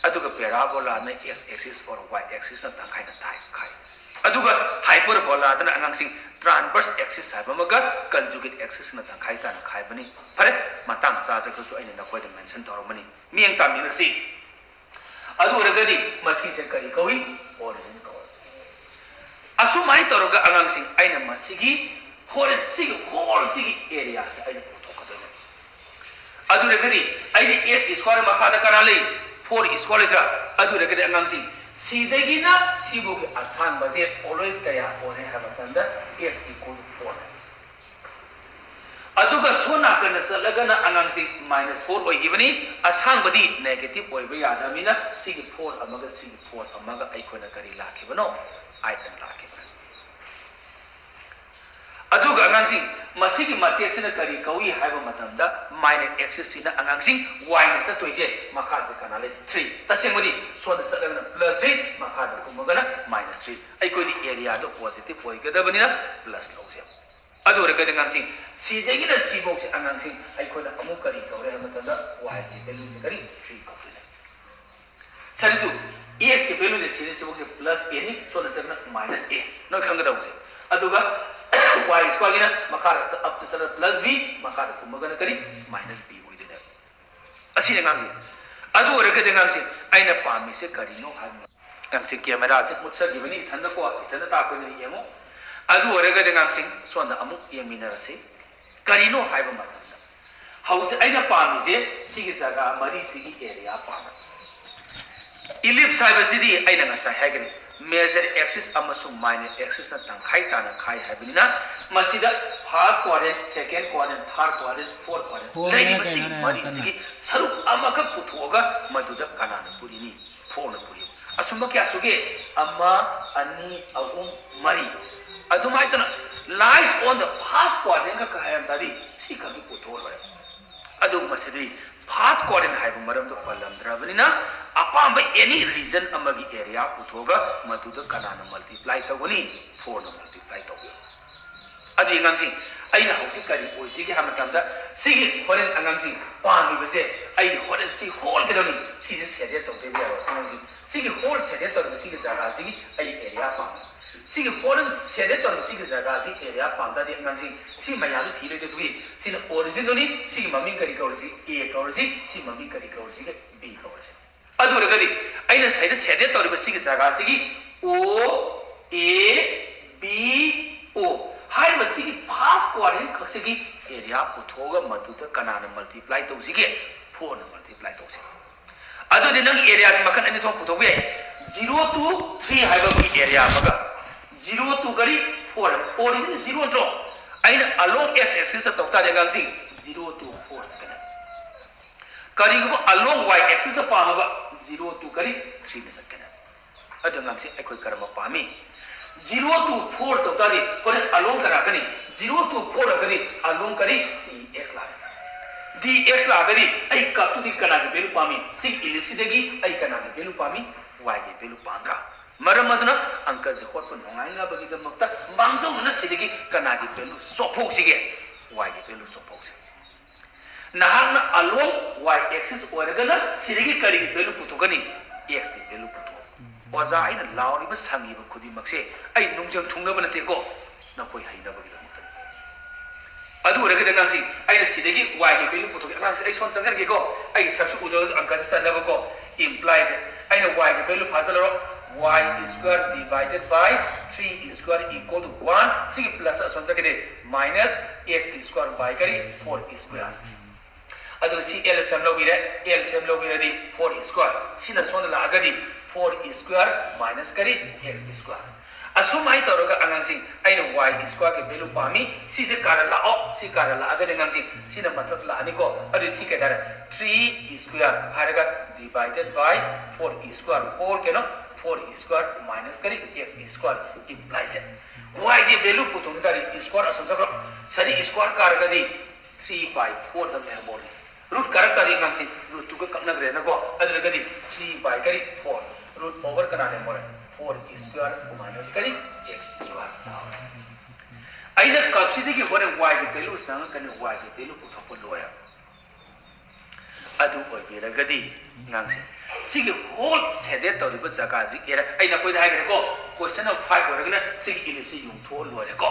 Aduga parabola na x axis or y axis na tangkai na tai khai. Aduga hyperbola na nangsing transverse axis hai bamaga conjugate axis na tangkai tan khai bani. Pare matang sa ta ko su aina na ko dimension tor mani. Mieng tam ni si. Adu ragadi masi se kari ko origin asumai toroga angang sing aina masigi horen sigi whole sigi area sa aina puto kadone adu regari aina s square makada kanale 4 square ta adu regari angang sing sidegina sibu ge asan baje always kaya ore habatanda s equal 4 adu ga sona kana salagana angang sing -4 oi gibani asan badi negative oi ba yadamina sigi 4 amaga sigi 4 amaga ai kona kari lakhibano icon lakhi aduga angangsing masigi matek sina kari kawi haiba matamda minor axis tina angangsing y na sa toise makha se kanale 3 tasengodi so da sadagna +3 makha da kumagana -3 ai ko di area do positive oi gada banina plus lause adu re gada angangsing si degi na si box angangsing ai ko da amu kari kawre matamda y ki value se kari 3 kawre saritu x ki value se si box plus a ni so da sadagna -a no khanga da use aduga y square gina makara up to plus b makara kumagana kari minus b oi de asine ngangsi adu ore ke ngangsi aina pami se kari no ha ngangsi camera se mutsa gibani thanda ko thanda ta ko ni yemo adu ore ke ngangsi sonda amu yemina rasi kari no ha ba mata house aina pami se sigi saga mari sigi area pami ellipse ha ba sidi aina ngasa ha gari major axis amasu minor axis na tangkai tana khai habinina masida first quadrant second quadrant third quadrant fourth quadrant lai basi mari sigi saru amaka puthoga maduda kanana purini phona puri asumba kya suge amma ani agum mari adumai tana lies on the first quadrant ka kahayam tadi si ka bi puthora adu masidi first quadrant haibu maram do palamdra banina apamba any region amagi area puthoga matuda kanana multiply tawani 4 na multiply tawbi adi ngangsi aina hosi kari oisi ge hamatamda sigi horen angangsi pami bese ai horen si whole gedoni si se sede tawbe ya angangsi sigi whole sede tawbe sigi zaga sigi ai area pam sigi horen sede tawbe sigi zaga sigi area pam da de angangsi si mayalu thile de tubi si origin doni sigi mami kari kaursi a kaursi si mami kari kaursi ge b kaursi adu regadi aina side sede tawbe sigi zaga sigi o a b o hai masigi first quadrant khasigi area puthoga matuda kanana multiply tawsige 4 na multiply tawsi adu de nang area se makan ani thong puthoga 0 to 3 hai ba ki area maga 0 to gari 4 origin 0 to aina along x axis ta ta de gang si 0 to 4 sakana kari go along y axis pa ma 0 to gari 3 na sakana adu ngang si ai koi karma pami 0 to 4 to tadi kore along kara kani 0 to 4 kani along kari dx la kani ai ka tu di kana ke belu pami si ellipse degi ai kana ke belu pami y ke belu pamra maramadna angka je hot pon ngai na bagi da makta bangjo na sidegi kana ke belu sophok sige y ke belu sophok se nahang na along y axis oragana sidegi kari ke belu putugani x ke belu putu oza aina lauri ba sangi ba khudi makse ai nungjang thungna ba nate ko na koi haina ba gida mutan adu rega da ngangsi ai na sidegi y ge value puto ngangsi ai son changar ge ko ai subsu udo angka sa na ba ko implies ai na y ge value phasalo y square divided by 3 square equal to 1 sigi plus son changar minus x square by kari 4 square adu si LCM lo bire LCM lo bire di 4 square sina son la agadi 4 square minus kari x square asumai toroga angangsing aina y square ke value pami si je kara la o si kara la agadi angangsing sina mathak la ani ko adu si ke dara 3 square haraga divided by 4 square 4 ke no 4 square minus kari x square implies it y the value putung dari square asun sakro sari square kara di 3 by 4 the member root character ring nangsi root 2 ka kapna gre na ko adra gadi 3 by kari 4 root over kana le more 4 square minus kari x square aina kapsi de ki bore y ki value sang kan y ki value puthok loya adu oi bira gadi nangsi sigi whole sede to ri ba jaka ji era aina koi da gre ko question of 5 ore gna sigi ellipse yung tho loya ko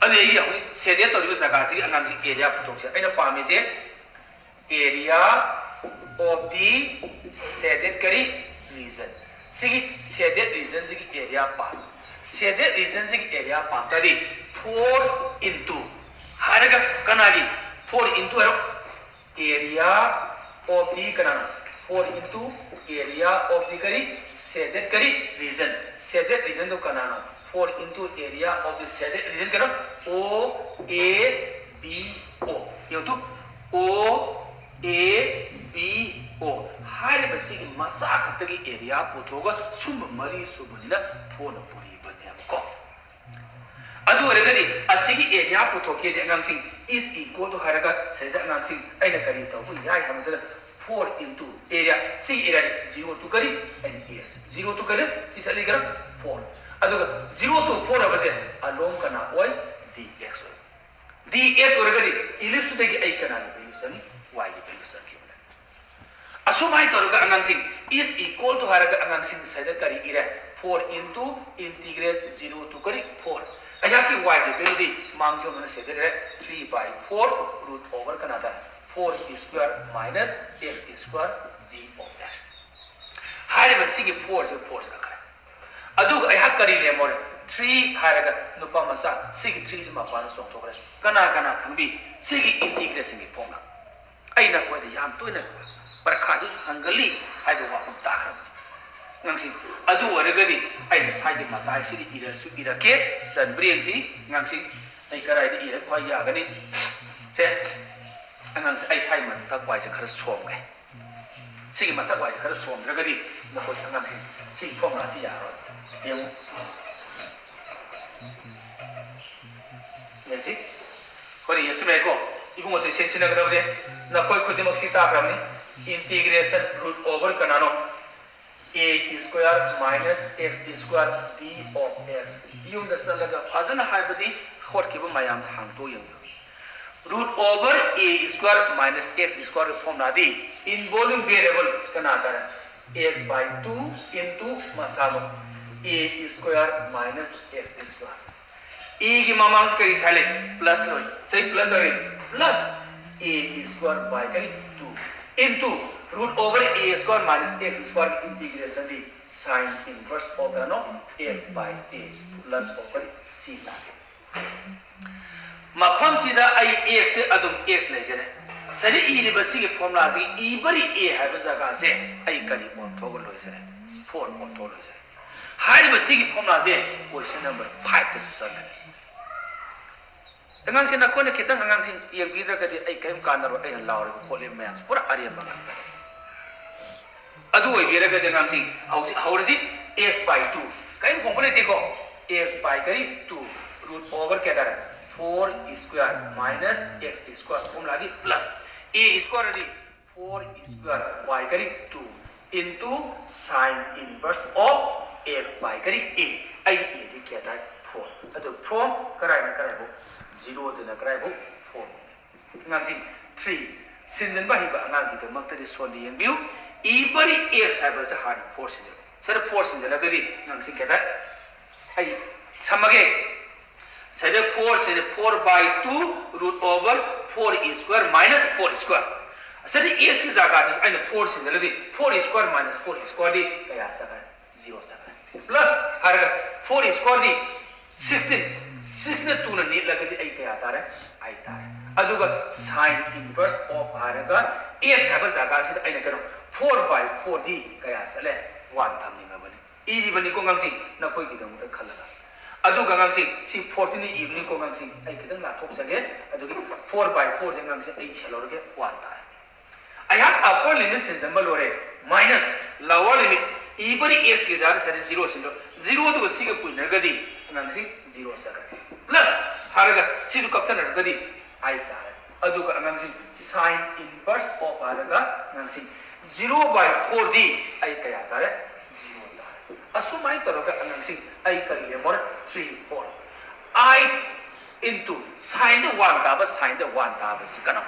adu ye sede to ri ba jaka ji nangsi area puthok se aina pami je area of the shaded kari region sigi shaded region sigi area pa shaded region sigi area pa kari 4 into haraga kanagi 4 into area of the kanana 4 into area of the kari shaded region to kanana 4 into area of the shaded region kana O A B O you to O A B O hare basi masa katagi area putoga sum mari subulina phone puri bane ko adu regadi asigi area putoke de ngangsing is equal to haraga seda ngangsing aina kari to bu yai hamdala 4 into area c area 0 to kari and is 0 to kari si sali gara 4 adu 0 to 4 abase along kana oi dx regadi ellipse de ai kana ni sani y value saki asumai toruga angangsing is equal to haraga angangsing sada kari ira 4 into integrate 0 to kari 4 ayaki y value di mangso mana sada 3 by 4 root over kanada 4 square minus x square d of x hare basigi 4 se 4 ka kare adu ayak kari le more 3 haraga nupa masa sigi 3 se mapana song to kare kana khangbi sigi integration gi formula aina ko de yam toina parakha hangali hai do wa ta khram ngangsi adu waragadi ai sai de mata ai siri ira su ira ke san brieng si ngangsi ai karai de ira khoi ya gani se angang ai sai man ta kwai se khar som ge sigi mata kwai se khar som ragadi na ko ngangsi si phong la si ya ro yem ngangsi kori ya tume ko ibu mo te sen sin na ga na koi khudi mak si ta khram ni integration root over kanano a square minus x square d of x yung da salaga fazana haibadi khot ki ba mayam hang to yung root over a square minus x square form na di involving variable kana kara x by 2 into masalo a square minus x square e ki mamang kari sale plus no say plus or plus a square by kari 2 into root over a square minus x square integration di sin inverse of no x by a plus over c na mafam sida ai x de adum x le jere sari e de basi ke formula si e bari a ha ba jaga se ai kari on to lo jere 4 on to lo jere hai basi ke formula se question number 5 to sal angang sin ako na kitang angang sin yang bidra kadi ay kayong kanaro ay nalawar ko kole mayam pura ariya bangata adu ay bidra kadi angang sin hawrasi x by 2 kayong komponente ko x by kari 2 root over kadara 4 square minus x square form lagi plus a square di 4 square y kari 2 into sin inverse of x by kari a ay di kaya 4 adu form karay na karay bo 0 de na kray bo 4 ngam si 3 sinjan ba hi ba ngam ki de mak ta de so li yang biu e bari x ha ba sa han 4 sin सर 4 सिंजलगदी नंसी केदा आई समगे सर 4 से 4/2 root over 4 square minus 4 square सर x की जगह आइना 4 सिंजलगदी 4 स्क्वायर माइनस 4 स्क्वायर दी कया सकर 0 सकर प्लस हरगा 4 स्क्वायर दी 16 ने 2 ने नीट लगदी आई कया तारे आई तारे अदुगा sin inverse of हरगा x हबा जगह से आइना करो 4/4 दी कया सले 1 थमनिंगा बनी इरी बनी को ngang sing na khoi ki dang ta khalaga adu ga ngang sing si 14 ni evening ko ngang sing ai ki dang la thok sage adu ki 4/4 de ngang sing ai chalor ke 1 ta ai ha upper limit sin jambal ore minus lower limit e bari x ke jar sare 0 sin 0 du si ke pui na ga di ngang sing 0 saka plus haraga si du kaptan na ga di ai ta adu ga ngang sing sin inverse of haraga ngang sing 0/4 di ai kaya ta re asumai toroga anang ai ka lemor 3 4 I into sin the 1 ta ba sin the 1 ta ba sikana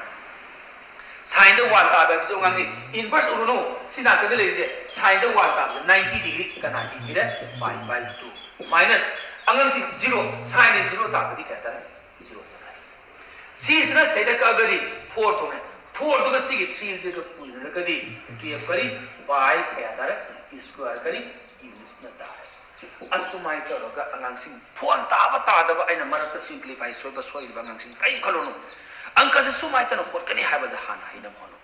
sin the 1 ta ba so ngang inverse uruno sina ka le je sin the 1 ta 90 degree ka 90 degree pi 2 minus angang 0 sin the 0 ta di ka ta 0 sa si isna se da ka ga di 4 to ne 4 to ga si 3 0 pu ne ka di 2 kari pi ka ta square kari asumai toroga angang sing phone ta da ba aina marat simplify so ba so ba angang sing kai khalono angka se sumai ta no pot kani ha ba ja han haina mono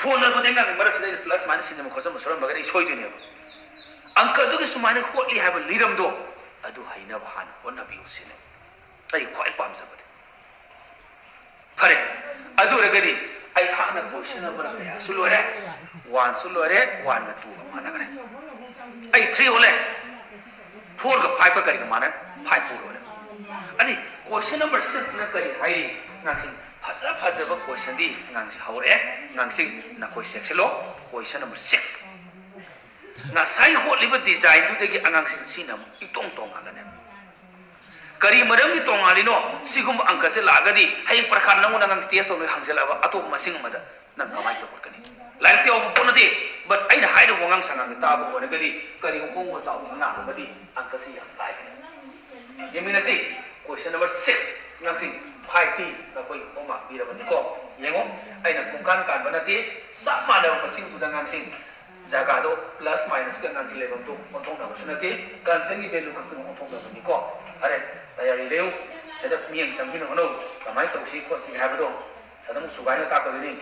phone na bodeng na marat se plus minus sin mo khosam so ba ga soi dine angka du ki sumai na khotli ha ba liram do adu haina ba han on na bi usine ai khoi pam sa ba phare adu ragadi ai ha na question number ya sulore 1 sulore 1 na 2 mana kare ai 3 ole 4 ga 5 kari ga mana 5 ole ani question number 6 na kari hai nangsi phaja ba question di nangsi haure nangsi na koi section lo question number 6 na sai ho liba design tu de gi angang sing sinam itong tong ala ne kari maram gi tong ali no sigum angka se lagadi hai prakhan nangu nang test to hangsela ba ato masing mada nang kamai to kani lai te obu ponati but ai na hai do wangang sangang ta ba ko ne gadi kari ko ko sa ko na ba di angka si yang lai yemina si question number 6 nang si 5t na koi ko ma bi ra ba ni ko yengo ai na kungkan kan ba na ti sa ma da ba sing tu da ngang sing jaga do plus minus ka ngang level to on thong da ba su na ti kan sing gi value ka tu on thong da ba ni ko are tayari leu sa da mieng chang bi no no kamai to si ko si ha ba do sa da mu su ga na ta ko ni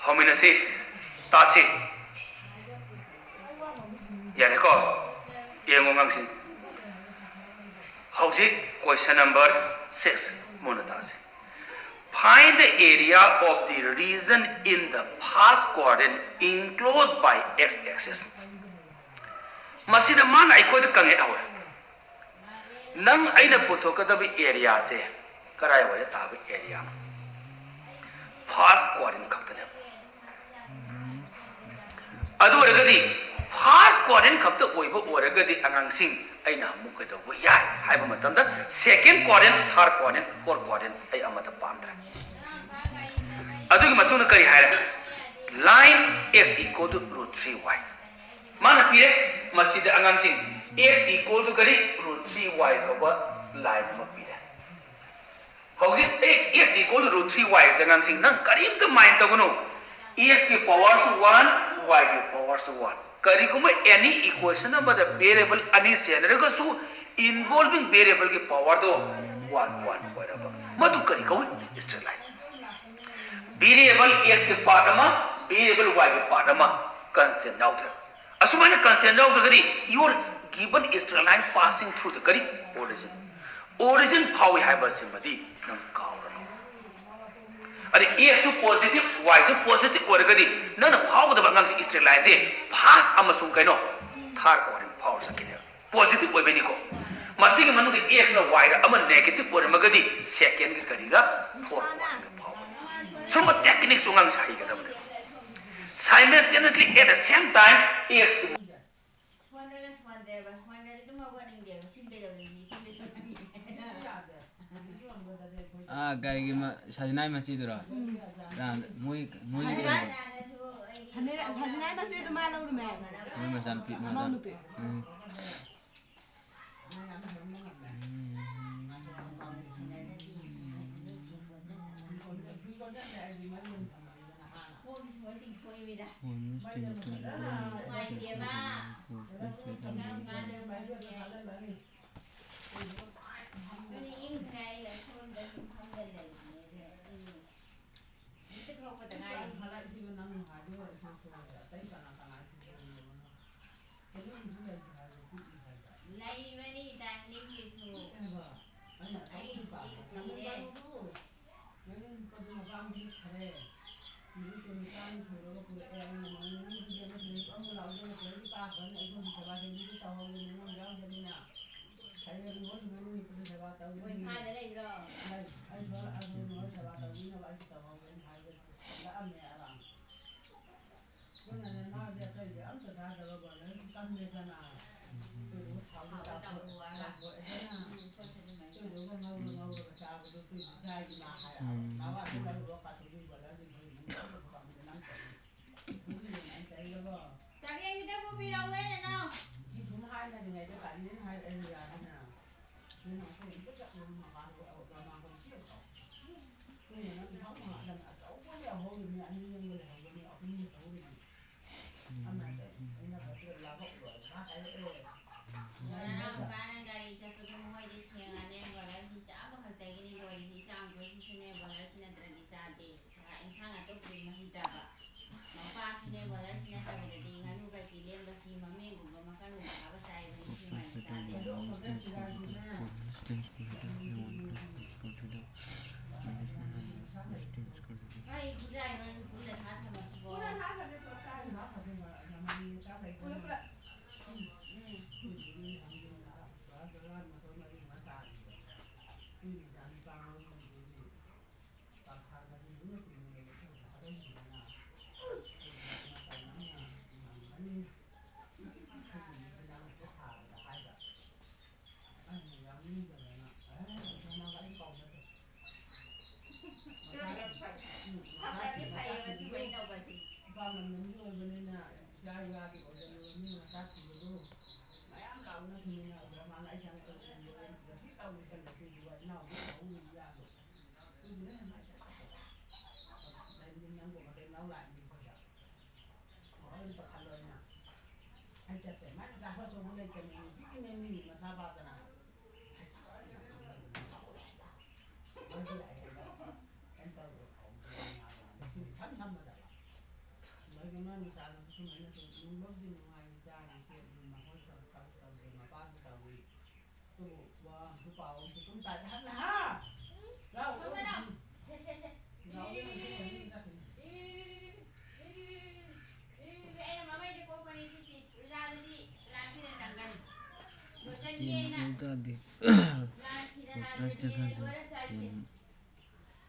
hominasi tasi yani ko yengo ngangsi hauji question number 6 monatasi find the area of the region in the past quadrant enclosed by x axis masida man ai ko de kange awra nang aina puthokadabi area se karai wa ta bi area past quadrant kaktane adu ragadi fast quadrant khapta oiba oragadi angang sing aina muka da wayai haiba matamda second quadrant third quadrant fourth quadrant ai amata pamdra adu gi matuna kari haira line x equal to root 3y mana pire masida angang sing x equal to kari root 3y ka ba line ma pire hauji x equal to root 3y angang sing nang karim to mind to gono x की power 1 y की power 1 करी को में any equation ना बता variable any सेनर का सु involving variable की power दो 1 1 बराबर मधु करी को straight line variable x के part में variable y के part में constant out है असुमाने constant out करी your given straight line passing through the करी origin power है बस मधी नंग काउ अरे x सु पॉजिटिव y सु पॉजिटिव ओरगदी नन फाव द बंगांग से स्ट्रेट लाइन से पास अमसुंग कइनो थार कोरिन फाव पावर सकिने पॉजिटिव ओइबेनिको मसिग मनुगे x ला y रा अम नेगेटिव ओर मगदी सेकेंड के करिगा फोर्थ वन के पावर सम टेक्निक सुंगांग साहि गदबने simultaneously at the same time x गाड़ी सजनाई मची दुरा मुई मुई सजनाई मची तो माला उड़ में मुई मसान पी माउनु पे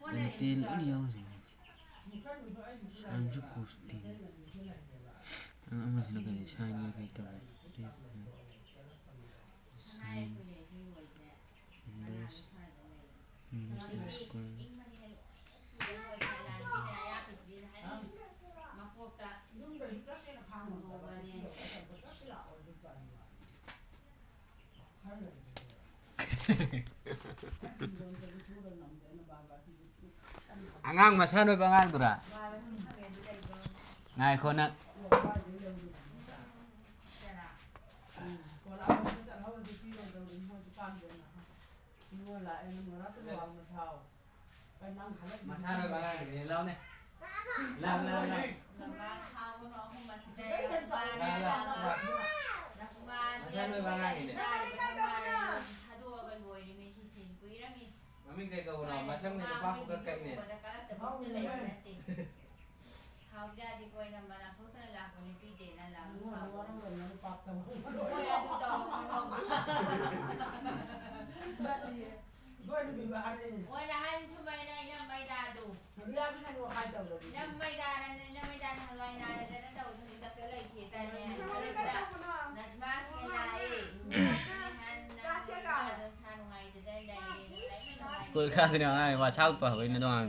Until Sanju Costi Amas Nagari Shine Vita Angang masano bangang dura. Ngai ko na. Masano bangang ni lau ne. Lau. Masano bangang ni. Mami kay kau na masang ni pa ko kay ni. How jadi ko na mana ko na la ko ni pide na la. School ka din nga wa sao pa win na dong